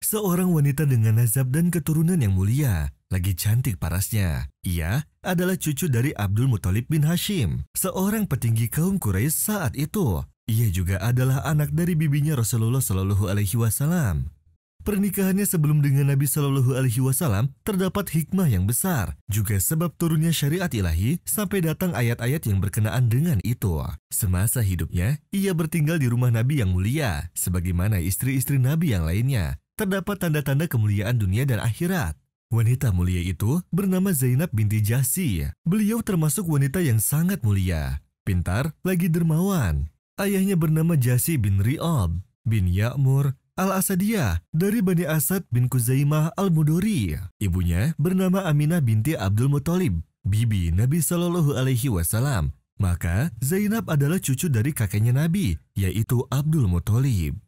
Seorang wanita dengan nazab dan keturunan yang mulia, lagi cantik parasnya. Ia adalah cucu dari Abdul Muthalib bin Hashim, seorang petinggi kaum Quraisy saat itu. Ia juga adalah anak dari bibinya Rasulullah Shallallahu Alaihi Wasallam. Pernikahannya sebelum dengan Nabi Shallallahu Alaihi Wasallam terdapat hikmah yang besar, juga sebab turunnya syariat ilahi sampai datang ayat-ayat yang berkenaan dengan itu. Semasa hidupnya, ia bertinggal di rumah Nabi yang mulia, sebagaimana istri-istri Nabi yang lainnya. Terdapat tanda-tanda kemuliaan dunia dan akhirat. Wanita mulia itu bernama Zainab binti Jahsy. Beliau termasuk wanita yang sangat mulia, pintar, lagi dermawan. Ayahnya bernama Jahsy bin Ri'ab bin Ya'mur al-Asadiyah dari Bani Asad bin Kuzaimah al-Mudori. Ibunya bernama Aminah binti Abdul Muthalib, bibi Nabi Shallallahu Alaihi Wasallam. Maka Zainab adalah cucu dari kakeknya Nabi, yaitu Abdul Muthalib.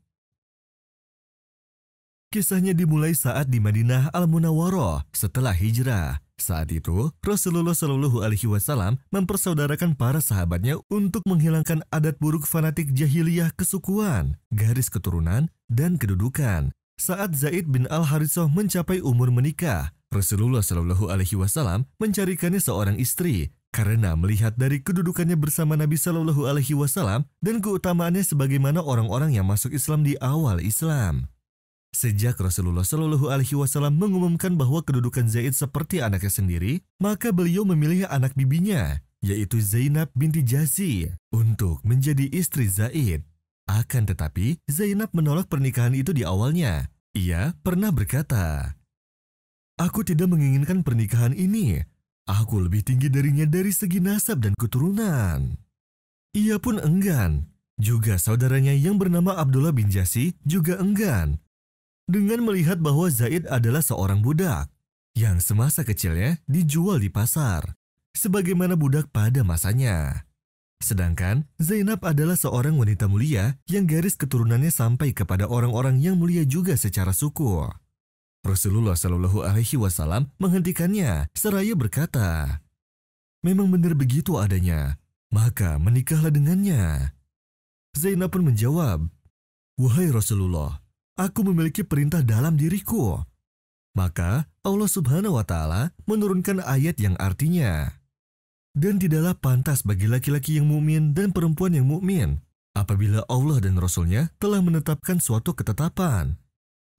Kisahnya dimulai saat di Madinah Al-Munawwarah setelah hijrah. Saat itu, Rasulullah Shallallahu Alaihi Wasallam mempersaudarakan para sahabatnya untuk menghilangkan adat buruk fanatik jahiliyah kesukuan, garis keturunan, dan kedudukan. Saat Zaid bin Al-Harithah mencapai umur menikah, Rasulullah Shallallahu Alaihi Wasallam mencarikannya seorang istri karena melihat dari kedudukannya bersama Nabi Shallallahu Alaihi Wasallam dan keutamaannya sebagaimana orang-orang yang masuk Islam di awal Islam. Sejak Rasulullah Shallallahu Alaihi Wasallam mengumumkan bahwa kedudukan Zaid seperti anaknya sendiri, maka beliau memilih anak bibinya, yaitu Zainab binti Jahsy, untuk menjadi istri Zaid. Akan tetapi, Zainab menolak pernikahan itu di awalnya. Ia pernah berkata, "Aku tidak menginginkan pernikahan ini. Aku lebih tinggi darinya dari segi nasab dan keturunan." Ia pun enggan. Juga saudaranya yang bernama Abdullah bin Jahsy juga enggan. Dengan melihat bahwa Zaid adalah seorang budak yang semasa kecilnya dijual di pasar, sebagaimana budak pada masanya. Sedangkan Zainab adalah seorang wanita mulia yang garis keturunannya sampai kepada orang-orang yang mulia juga secara suku. Rasulullah Shallallahu Alaihi Wasallam menghentikannya seraya berkata, "Memang benar begitu adanya, maka menikahlah dengannya." Zainab pun menjawab, "Wahai Rasulullah, aku memiliki perintah dalam diriku." Maka Allah Subhanahu wa Ta'ala menurunkan ayat yang artinya, "Dan tidaklah pantas bagi laki-laki yang mukmin dan perempuan yang mukmin apabila Allah dan Rasul-Nya telah menetapkan suatu ketetapan."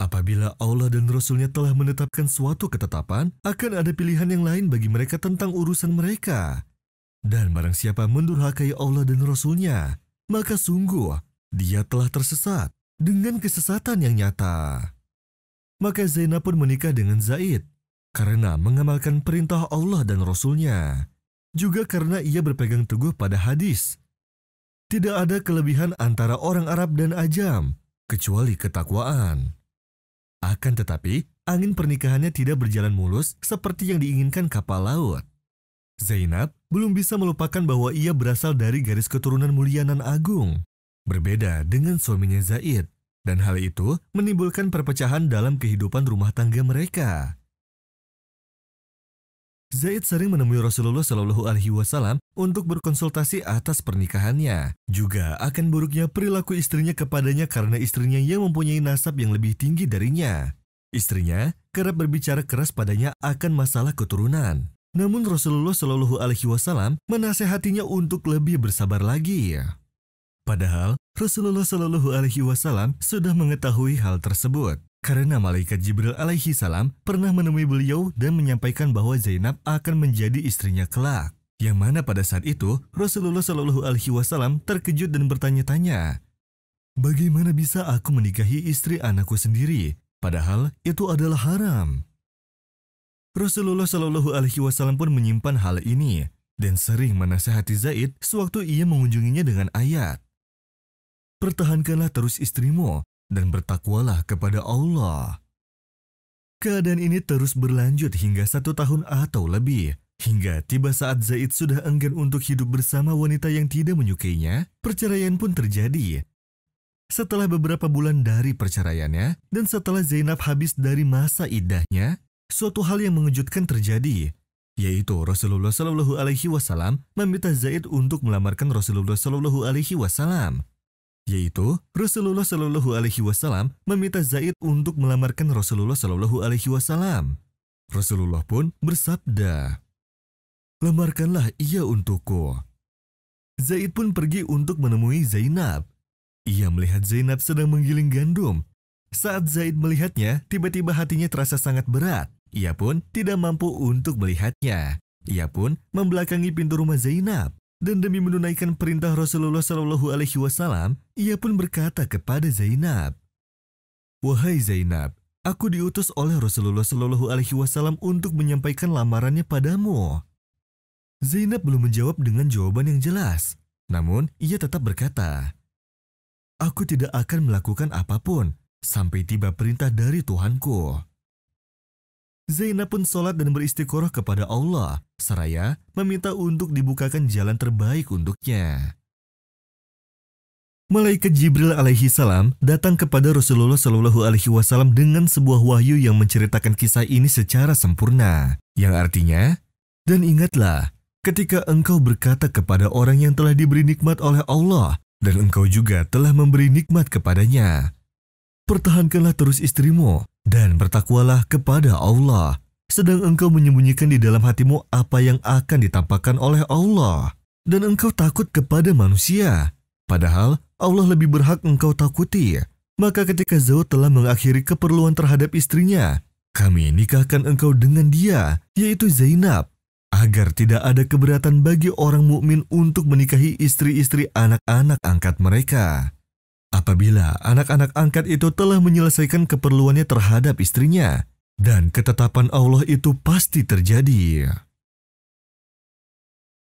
Apabila Allah dan Rasul-Nya telah menetapkan suatu ketetapan, akan ada pilihan yang lain bagi mereka tentang urusan mereka. Dan barang siapa mendurhakai Allah dan Rasul-Nya, maka sungguh dia telah tersesat dengan kesesatan yang nyata. Maka Zainab pun menikah dengan Zaid karena mengamalkan perintah Allah dan Rasul-Nya. Juga karena ia berpegang teguh pada hadis, "Tidak ada kelebihan antara orang Arab dan Ajam, kecuali ketakwaan." Akan tetapi, angin pernikahannya tidak berjalan mulus seperti yang diinginkan kapal laut. Zainab belum bisa melupakan bahwa ia berasal dari garis keturunan mulia nan agung, berbeda dengan suaminya Zaid, dan hal itu menimbulkan perpecahan dalam kehidupan rumah tangga mereka. Zaid sering menemui Rasulullah Shallallahu Alaihi Wasallam untuk berkonsultasi atas pernikahannya, juga akan buruknya perilaku istrinya kepadanya karena istrinya yang mempunyai nasab yang lebih tinggi darinya. Istrinya kerap berbicara keras padanya akan masalah keturunan. Namun Rasulullah Shallallahu Alaihi Wasallam menasehatinya untuk lebih bersabar lagi. Padahal Rasulullah Shallallahu Alaihi Wasallam sudah mengetahui hal tersebut karena malaikat Jibril alaihi salam pernah menemui beliau dan menyampaikan bahwa Zainab akan menjadi istrinya kelak. Yang mana pada saat itu Rasulullah Shallallahu Alaihi Wasallam terkejut dan bertanya-tanya, "Bagaimana bisa aku menikahi istri anakku sendiri? Padahal itu adalah haram." Rasulullah Shallallahu Alaihi Wasallam pun menyimpan hal ini dan sering menasihati Zaid sewaktu ia mengunjunginya dengan ayat, "Pertahankanlah terus istrimu dan bertakwalah kepada Allah." Keadaan ini terus berlanjut hingga 1 tahun atau lebih, hingga tiba saat Zaid sudah enggan untuk hidup bersama wanita yang tidak menyukainya. Perceraian pun terjadi. Setelah beberapa bulan dari perceraiannya dan setelah Zainab habis dari masa iddahnya, suatu hal yang mengejutkan terjadi, yaitu Rasulullah Shallallahu Alaihi Wasallam meminta Zaid untuk melamarkan Rasulullah Shallallahu Alaihi Wasallam. yaitu Rasulullah Shallallahu Alaihi Wasallam meminta Zaid untuk melamarkan Rasulullah Shallallahu Alaihi Wasallam. Rasulullah pun bersabda, "Lamarkanlah ia untukku." Zaid pun pergi untuk menemui Zainab. Ia melihat Zainab sedang menggiling gandum. Saat Zaid melihatnya, tiba-tiba hatinya terasa sangat berat. Ia pun tidak mampu untuk melihatnya. Ia pun membelakangi pintu rumah Zainab. Dan demi menunaikan perintah Rasulullah Shallallahu Alaihi Wasallam, ia pun berkata kepada Zainab, "Wahai Zainab, aku diutus oleh Rasulullah Shallallahu Alaihi Wasallam untuk menyampaikan lamarannya padamu." Zainab belum menjawab dengan jawaban yang jelas. Namun, ia tetap berkata, "Aku tidak akan melakukan apapun sampai tiba perintah dari Tuhanku." Zainab pun sholat dan beristiqoroh kepada Allah, seraya meminta untuk dibukakan jalan terbaik untuknya. Malaikat Jibril alaihi salam datang kepada Rasulullah Shallallahu Alaihi Wasallam dengan sebuah wahyu yang menceritakan kisah ini secara sempurna, yang artinya, "Dan ingatlah, ketika engkau berkata kepada orang yang telah diberi nikmat oleh Allah, dan engkau juga telah memberi nikmat kepadanya, pertahankanlah terus istrimu, dan bertakwalah kepada Allah, sedang engkau menyembunyikan di dalam hatimu apa yang akan ditampakkan oleh Allah, dan engkau takut kepada manusia, padahal Allah lebih berhak engkau takuti. Maka ketika Zawj telah mengakhiri keperluan terhadap istrinya, kami nikahkan engkau dengan dia, yaitu Zainab, agar tidak ada keberatan bagi orang mukmin untuk menikahi istri-istri anak-anak angkat mereka. Apabila anak-anak angkat itu telah menyelesaikan keperluannya terhadap istrinya, dan ketetapan Allah itu pasti terjadi."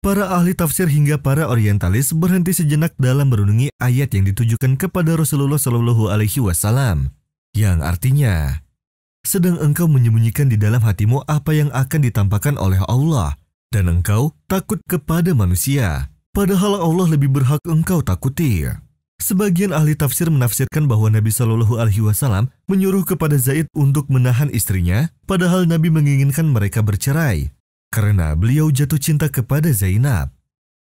Para ahli tafsir hingga para orientalis berhenti sejenak dalam merenungi ayat yang ditujukan kepada Rasulullah Shallallahu Alaihi Wasallam, yang artinya, "Sedang engkau menyembunyikan di dalam hatimu apa yang akan ditampakkan oleh Allah, dan engkau takut kepada manusia, padahal Allah lebih berhak engkau takuti." Sebagian ahli tafsir menafsirkan bahwa Nabi Shallallahu Alaihi Wasallam menyuruh kepada Zaid untuk menahan istrinya, padahal Nabi menginginkan mereka bercerai, karena beliau jatuh cinta kepada Zainab.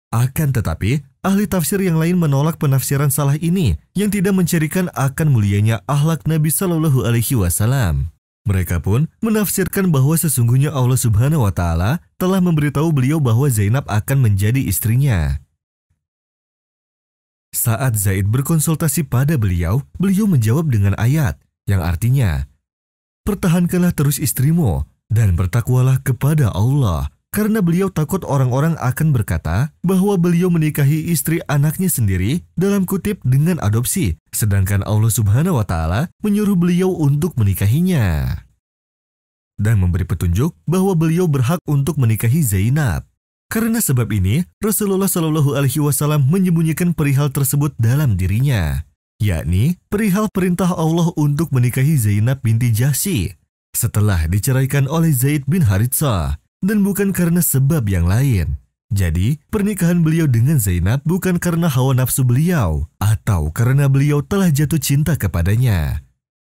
Akan tetapi, ahli tafsir yang lain menolak penafsiran salah ini yang tidak mencirikan akan mulianya akhlak Nabi Shallallahu Alaihi Wasallam. Mereka pun menafsirkan bahwa sesungguhnya Allah Subhanahu wa Ta'ala telah memberitahu beliau bahwa Zainab akan menjadi istrinya. Saat Zaid berkonsultasi pada beliau menjawab dengan ayat yang artinya, "Pertahankanlah terus istrimu dan bertakwalah kepada Allah," karena beliau takut orang-orang akan berkata bahwa beliau menikahi istri anaknya sendiri dalam kutip dengan adopsi, sedangkan Allah Subhanahu wa Ta'ala menyuruh beliau untuk menikahinya. Dan memberi petunjuk bahwa beliau berhak untuk menikahi Zainab. Karena sebab ini, Rasulullah Shallallahu Alaihi Wasallam menyembunyikan perihal tersebut dalam dirinya, yakni perihal perintah Allah untuk menikahi Zainab binti Jahsy setelah diceraikan oleh Zaid bin Haritsah, dan bukan karena sebab yang lain. Jadi, pernikahan beliau dengan Zainab bukan karena hawa nafsu beliau atau karena beliau telah jatuh cinta kepadanya,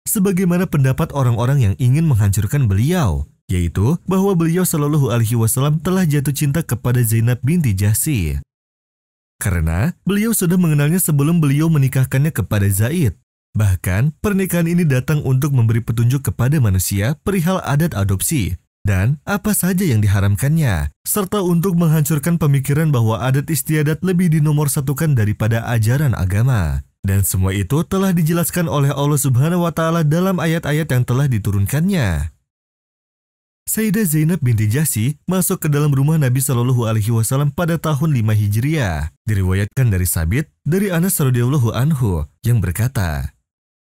sebagaimana pendapat orang-orang yang ingin menghancurkan beliau, yaitu bahwa beliau Shallallahu Alaihi Wasallam telah jatuh cinta kepada Zainab binti Jahsy. Karena beliau sudah mengenalnya sebelum beliau menikahkannya kepada Zaid. Bahkan, pernikahan ini datang untuk memberi petunjuk kepada manusia perihal adat adopsi dan apa saja yang diharamkannya, serta untuk menghancurkan pemikiran bahwa adat istiadat lebih dinomorsatukan daripada ajaran agama. Dan semua itu telah dijelaskan oleh Allah Subhanahu wa Ta'ala dalam ayat-ayat yang telah diturunkannya. Sayyidah Zainab binti Jahsy masuk ke dalam rumah Nabi Shallallahu Alaihi Wasallam pada tahun 5 Hijriah. Diriwayatkan dari Sabit dari Anas radhiyallahu anhu yang berkata,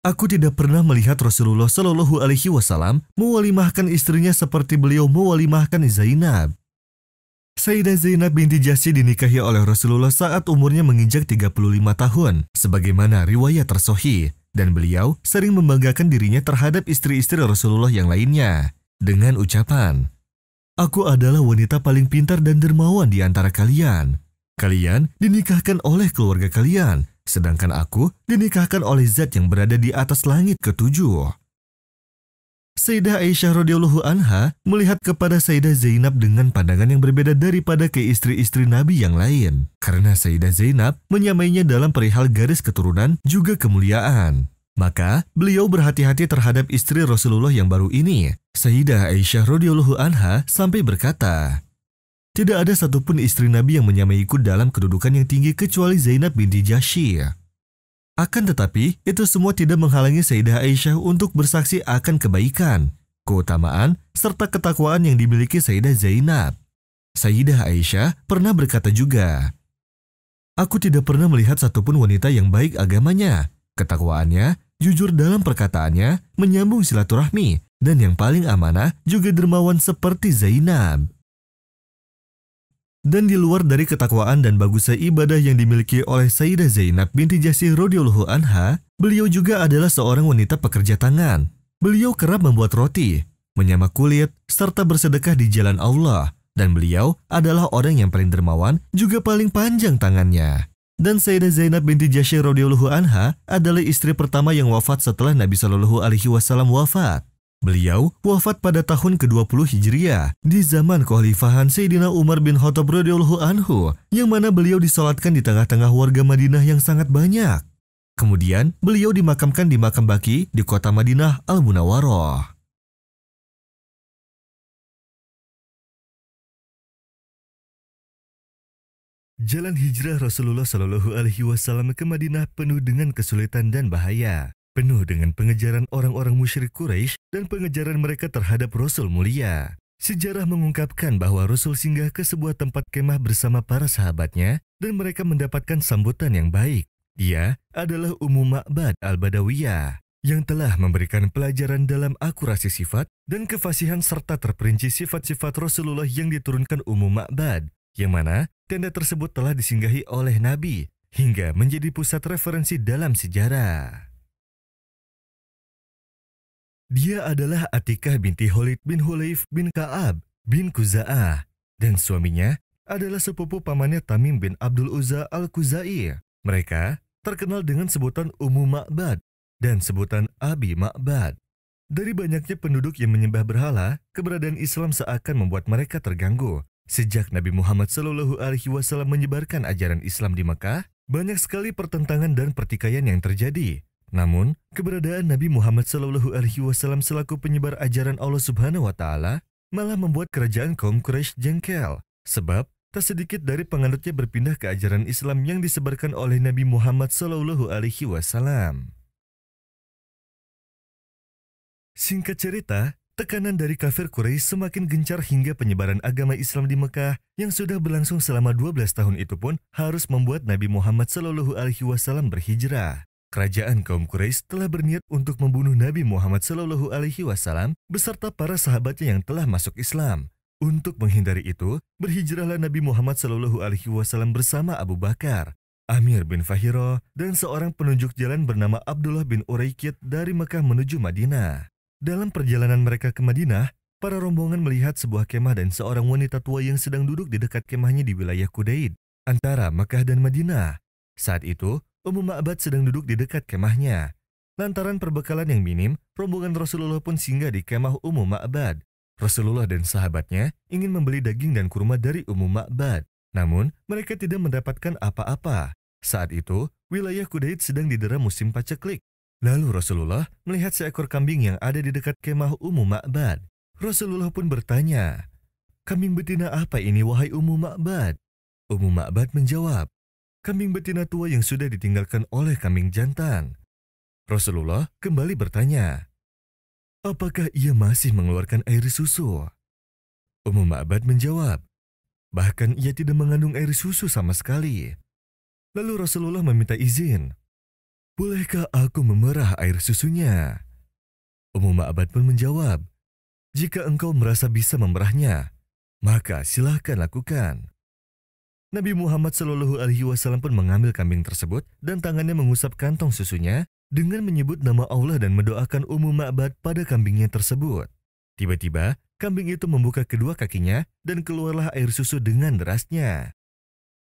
"Aku tidak pernah melihat Rasulullah Shallallahu Alaihi Wasallam mewalimahkan istrinya seperti beliau mewalimahkan Zainab." Sayyidah Zainab binti Jahsy dinikahi oleh Rasulullah saat umurnya menginjak 35 tahun, sebagaimana riwayat tersohih, dan beliau sering membanggakan dirinya terhadap istri-istri Rasulullah yang lainnya dengan ucapan, "Aku adalah wanita paling pintar dan dermawan di antara kalian. Kalian dinikahkan oleh keluarga kalian, sedangkan aku dinikahkan oleh Zat yang berada di atas langit ketujuh." Sayyidah Aisyah radhiyallahu anha melihat kepada Sayyidah Zainab dengan pandangan yang berbeda daripada ke istri-istri Nabi yang lain. Karena Sayyidah Zainab menyamainya dalam perihal garis keturunan juga kemuliaan. Maka beliau berhati-hati terhadap istri Rasulullah yang baru ini. Sayyidah Aisyah radhiyallahu anha sampai berkata, "Tidak ada satupun istri Nabi yang menyamaiku dalam kedudukan yang tinggi kecuali Zainab binti Jahsy." Akan tetapi, itu semua tidak menghalangi Sayyidah Aisyah untuk bersaksi akan kebaikan, keutamaan, serta ketakwaan yang dimiliki Sayyidah Zainab. Sayyidah Aisyah pernah berkata juga, "Aku tidak pernah melihat satupun wanita yang baik agamanya, ketakwaannya, jujur dalam perkataannya, menyambung silaturahmi, dan yang paling amanah juga dermawan seperti Zainab." Dan di luar dari ketakwaan dan bagusnya ibadah yang dimiliki oleh Sayyidah Zainab binti Jahsy radhiyallahu anha, beliau juga adalah seorang wanita pekerja tangan. Beliau kerap membuat roti, menyamak kulit, serta bersedekah di jalan Allah. Dan beliau adalah orang yang paling dermawan, juga paling panjang tangannya. Dan Sayyidah Zainab binti Jahsy radhiyallahu anha adalah istri pertama yang wafat setelah Nabi Shallallahu Alaihi Wasallam wafat. Beliau wafat pada tahun ke-20 Hijriah di zaman kekhalifahan Sayyidina Umar bin Khattab radhiyallahu anhu, yang mana beliau disolatkan di tengah-tengah warga Madinah yang sangat banyak. Kemudian beliau dimakamkan di makam Baqi di kota Madinah Al-Munawwarah. Jalan hijrah Rasulullah Shallallahu Alaihi Wasallam ke Madinah penuh dengan kesulitan dan bahaya. Penuh dengan pengejaran orang-orang musyrik Quraisy dan pengejaran mereka terhadap Rasul mulia. Sejarah mengungkapkan bahwa Rasul singgah ke sebuah tempat kemah bersama para sahabatnya dan mereka mendapatkan sambutan yang baik. Dia adalah Ummu Ma'bad Al-Badawiyah yang telah memberikan pelajaran dalam akurasi sifat dan kefasihan serta terperinci sifat-sifat Rasulullah yang diturunkan Ummu Ma'bad, yang mana tenda tersebut telah disinggahi oleh Nabi hingga menjadi pusat referensi dalam sejarah. Dia adalah Atikah binti Khalid bin Hulaif bin Ka'ab bin Kuza'ah, dan suaminya adalah sepupu pamannya Tamim bin Abdul Uzza al-Khuzai. Mereka terkenal dengan sebutan Ummu Ma'bad dan sebutan Abi Ma'bad. Dari banyaknya penduduk yang menyembah berhala, keberadaan Islam seakan membuat mereka terganggu. Sejak Nabi Muhammad SAW menyebarkan ajaran Islam di Mekah, banyak sekali pertentangan dan pertikaian yang terjadi. Namun, keberadaan Nabi Muhammad SAW selaku penyebar ajaran Allah Subhanahu wa Ta'ala malah membuat kerajaan kaum Quraisy jengkel, sebab tak sedikit dari penganutnya berpindah ke ajaran Islam yang disebarkan oleh Nabi Muhammad SAW. Singkat cerita, tekanan dari kafir Quraisy semakin gencar hingga penyebaran agama Islam di Mekah yang sudah berlangsung selama 12 tahun itu pun harus membuat Nabi Muhammad SAW berhijrah. Kerajaan kaum Quraisy telah berniat untuk membunuh Nabi Muhammad SAW beserta para sahabatnya yang telah masuk Islam. Untuk menghindari itu, berhijrahlah Nabi Muhammad SAW bersama Abu Bakar, Amir bin Fahira, dan seorang penunjuk jalan bernama Abdullah bin Uraikid dari Mekah menuju Madinah. Dalam perjalanan mereka ke Madinah, para rombongan melihat sebuah kemah dan seorang wanita tua yang sedang duduk di dekat kemahnya di wilayah Qudaid, antara Mekah dan Madinah. Saat itu, Ummu Ma'bad sedang duduk di dekat kemahnya. Lantaran perbekalan yang minim, rombongan Rasulullah pun singgah di kemah Ummu Ma'bad. Rasulullah dan sahabatnya ingin membeli daging dan kurma dari Ummu Ma'bad. Namun, mereka tidak mendapatkan apa-apa. Saat itu, wilayah Qudaid sedang didera musim paceklik. Lalu Rasulullah melihat seekor kambing yang ada di dekat kemah Ummu Ma'bad. Rasulullah pun bertanya, "Kambing betina apa ini, wahai Ummu Ma'bad?" Ummu Ma'bad menjawab, "Kambing betina tua yang sudah ditinggalkan oleh kambing jantan." Rasulullah kembali bertanya, "Apakah ia masih mengeluarkan air susu?" Ummu Ma'bad menjawab, "Bahkan ia tidak mengandung air susu sama sekali." Lalu Rasulullah meminta izin, "Bolehkah aku memerah air susunya?" Ummu Ma'bad pun menjawab, "Jika engkau merasa bisa memerahnya, maka silahkan lakukan." Nabi Muhammad SAW pun mengambil kambing tersebut dan tangannya mengusap kantong susunya dengan menyebut nama Allah dan mendoakan Ummu Ma'bad pada kambingnya tersebut. Tiba-tiba, kambing itu membuka kedua kakinya dan keluarlah air susu dengan derasnya.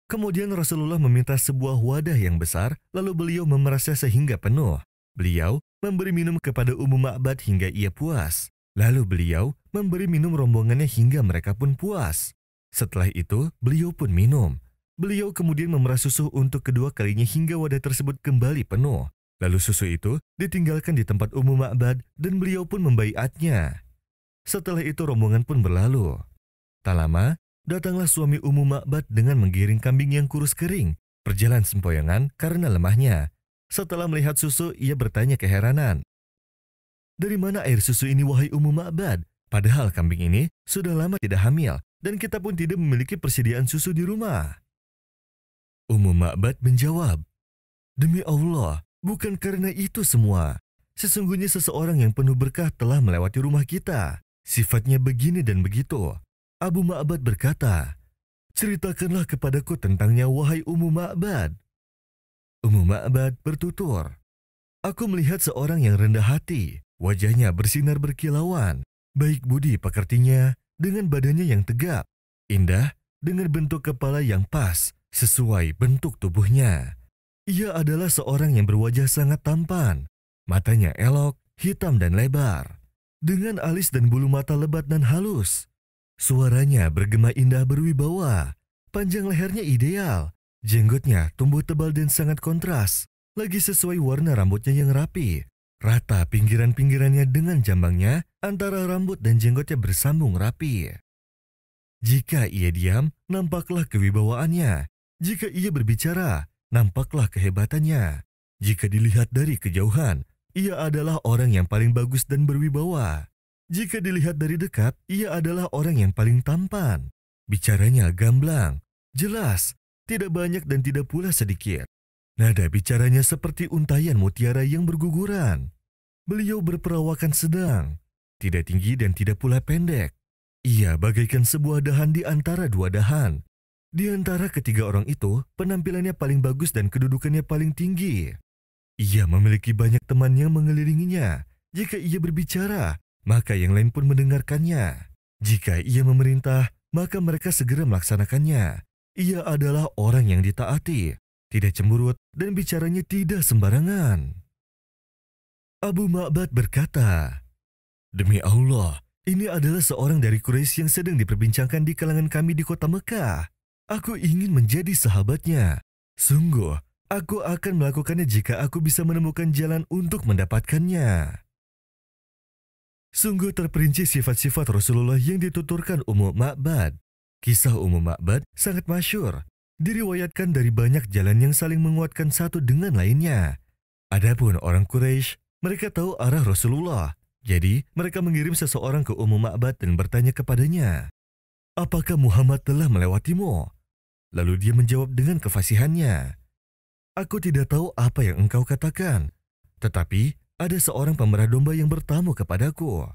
Kemudian Rasulullah meminta sebuah wadah yang besar, lalu beliau memerasnya sehingga penuh. Beliau memberi minum kepada Ummu Ma'bad hingga ia puas. Lalu beliau memberi minum rombongannya hingga mereka pun puas. Setelah itu, beliau pun minum. Beliau kemudian memerah susu untuk kedua kalinya hingga wadah tersebut kembali penuh. Lalu susu itu ditinggalkan di tempat Ummu Ma'bad dan beliau pun membaiatnya. Setelah itu rombongan pun berlalu. Tak lama, datanglah suami Ummu Ma'bad dengan menggiring kambing yang kurus kering, berjalan sempoyongan karena lemahnya. Setelah melihat susu, ia bertanya keheranan. "Dari mana air susu ini, wahai Ummu Ma'bad? Padahal kambing ini sudah lama tidak hamil dan kita pun tidak memiliki persediaan susu di rumah." Ummu Ma'bad menjawab, "Demi Allah, bukan karena itu semua. Sesungguhnya seseorang yang penuh berkah telah melewati rumah kita. Sifatnya begini dan begitu." Abu Ma'bad berkata, "Ceritakanlah kepadaku tentangnya, wahai Ummu Ma'bad." Ummu Ma'bad bertutur, "Aku melihat seorang yang rendah hati, wajahnya bersinar berkilauan, baik budi pekertinya dengan badannya yang tegap, indah dengan bentuk kepala yang pas sesuai bentuk tubuhnya. Ia adalah seorang yang berwajah sangat tampan, matanya elok, hitam dan lebar, dengan alis dan bulu mata lebat dan halus. Suaranya bergema indah berwibawa, panjang lehernya ideal, jenggotnya tumbuh tebal dan sangat kontras, lagi sesuai warna rambutnya yang rapi, rata pinggiran-pinggirannya dengan jambangnya antara rambut dan jenggotnya bersambung rapi. Jika ia diam, nampaklah kewibawaannya. Jika ia berbicara, nampaklah kehebatannya. Jika dilihat dari kejauhan, ia adalah orang yang paling bagus dan berwibawa. Jika dilihat dari dekat, ia adalah orang yang paling tampan. Bicaranya gamblang, jelas, tidak banyak dan tidak pula sedikit. Nada bicaranya seperti untayan mutiara yang berguguran. Beliau berperawakan sedang, tidak tinggi dan tidak pula pendek. Ia bagaikan sebuah dahan di antara dua dahan. Di antara ketiga orang itu, penampilannya paling bagus dan kedudukannya paling tinggi. Ia memiliki banyak teman yang mengelilinginya. Jika ia berbicara, maka yang lain pun mendengarkannya. Jika ia memerintah, maka mereka segera melaksanakannya. Ia adalah orang yang ditaati, tidak cemberut, dan bicaranya tidak sembarangan." Abu Ma'bad berkata, "Demi Allah, ini adalah seorang dari Quraisy yang sedang diperbincangkan di kalangan kami di kota Mekah. Aku ingin menjadi sahabatnya. Sungguh, aku akan melakukannya jika aku bisa menemukan jalan untuk mendapatkannya." Sungguh terperinci sifat-sifat Rasulullah yang dituturkan Ummu Ma'bad. Kisah Ummu Ma'bad sangat masyhur, diriwayatkan dari banyak jalan yang saling menguatkan satu dengan lainnya. Adapun orang Quraisy, mereka tahu arah Rasulullah. Jadi, mereka mengirim seseorang ke Ummu Ma'bad dan bertanya kepadanya, "Apakah Muhammad telah melewatimu?" Lalu dia menjawab dengan kefasihannya, "Aku tidak tahu apa yang engkau katakan, tetapi ada seorang pemerah domba yang bertamu kepadaku."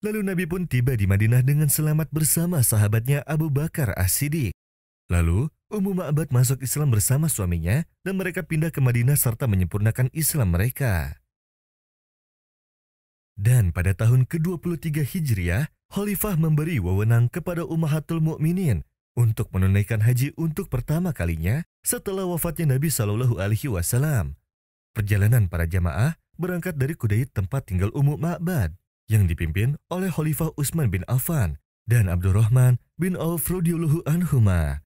Lalu Nabi pun tiba di Madinah dengan selamat bersama sahabatnya Abu Bakar As-Siddiq. Lalu, Ummu Ma'bad masuk Islam bersama suaminya dan mereka pindah ke Madinah serta menyempurnakan Islam mereka. Dan pada tahun ke-23 Hijriah, Khalifah memberi wewenang kepada Ummahatul Mukminin untuk menunaikan haji untuk pertama kalinya setelah wafatnya Nabi Shallallahu Alaihi Wasallam. Perjalanan para jamaah berangkat dari Qudait tempat tinggal Ummu Ma'bad yang dipimpin oleh Khalifah Utsman bin Affan dan Abdurrahman bin Auf radhiyallahu anhuma.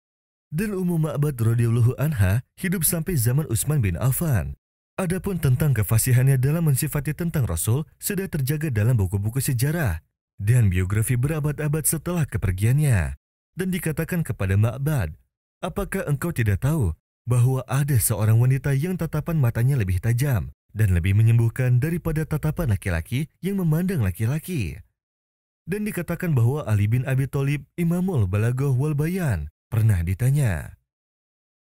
Dan Ummu Ma'bad radhiyallahu anha hidup sampai zaman Utsman bin Affan. Adapun tentang kefasihannya dalam mensifati tentang Rasul sudah terjaga dalam buku-buku sejarah dan biografi berabad-abad setelah kepergiannya. Dan dikatakan kepada Ma'bad, "Apakah engkau tidak tahu bahwa ada seorang wanita yang tatapan matanya lebih tajam dan lebih menyembuhkan daripada tatapan laki-laki yang memandang laki-laki?" Dan dikatakan bahwa Ali bin Abi Thalib, Imamul Balaghah wal Bayan, pernah ditanya,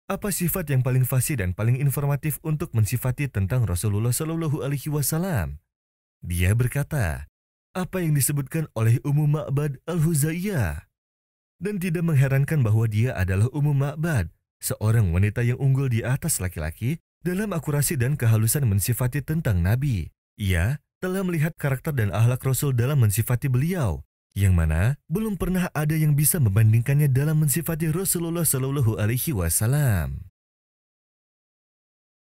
"Apa sifat yang paling fasih dan paling informatif untuk mensifati tentang Rasulullah Shallallahu Alaihi Wasallam?" Dia berkata, "Apa yang disebutkan oleh Ummu Ma'bad Al-Huzaiyah." Dan tidak mengherankan bahwa dia adalah Ummu Ma'bad, seorang wanita yang unggul di atas laki-laki dalam akurasi dan kehalusan mensifati tentang Nabi. Ia telah melihat karakter dan akhlak Rasul dalam mensifati beliau, yang mana belum pernah ada yang bisa membandingkannya dalam mensifati Rasulullah Shallallahu Alaihi Wasallam.